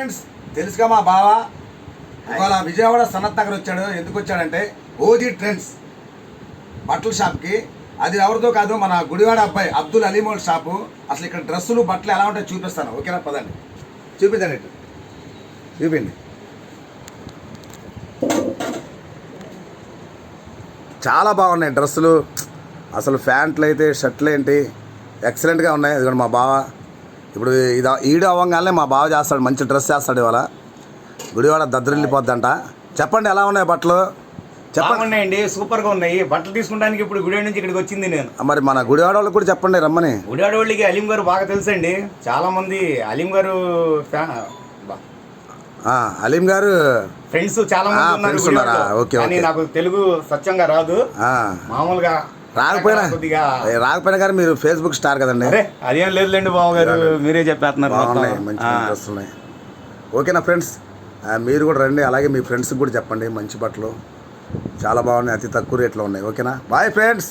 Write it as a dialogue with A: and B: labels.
A: Friends, తెలుసుగా మా బావ ఇవాళ విజయవాడ సనత్ నగర్ వచ్చాడు. ఎందుకు వచ్చాడంటే ఓజీ ట్రెండ్స్ బట్టల షాప్కి. అది ఎవరితో కాదు, మన గుడివాడ అబ్బాయి అబ్దుల్ అలీమోల్ షాపు. అసలు ఇక్కడ డ్రెస్సులు బట్టలు ఎలా ఉంటాయో చూపిస్తాను. ఓకేనా, పదండి చూపించండి. ఇటు చూపిండి. చాలా బాగున్నాయి డ్రెస్సులు. అసలు ప్యాంట్లు అయితే షర్ట్లు ఏంటి ఎక్సలెంట్గా ఉన్నాయి. అది కూడా మా బావ ఇప్పుడు ఈడు అవ్వగానే మా బావ చేస్తాడు, మంచి డ్రెస్ చేస్తాడు. ఇవాళ గుడివాడ దద్దరిల్లిపోద్దంట. చెప్పండి ఎలా ఉన్నాయి బట్టలు?
B: చెప్పండి అండి, సూపర్గా ఉన్నాయి బట్టలు తీసుకోవడానికి. ఇప్పుడు గుడివాడ నుంచి ఇక్కడికి వచ్చింది నేను.
A: మరి మన గుడివాడ వాళ్ళకి కూడా చెప్పండి రమ్మని.
B: గుడివాడ వాళ్ళకి అలీం గారు బాగా తెలుసండి. చాలా మంది అలీం గారు
A: అలీం గారు
B: ఫ్రెండ్స్ చాలా మంది ఉన్నారు.
A: ఓకే,
B: కానీ నాకు తెలుగు స్వచ్ఛంగా రాదు. మామూలుగా
A: రాకపోయినా కానీ మీరు ఫేస్బుక్ స్టార్ కదండి.
B: అదేం లేదులేండి బాబు గారు, మీరే చెప్పేస్తున్నారు.
A: వస్తున్నాయి. ఓకేనా ఫ్రెండ్స్, మీరు కూడా రండి. అలాగే మీ ఫ్రెండ్స్కి కూడా చెప్పండి. మంచి బట్టలు చాలా బాగున్నాయి, అతి తక్కువ రేట్లో ఉన్నాయి. ఓకేనా, బాయ్ ఫ్రెండ్స్.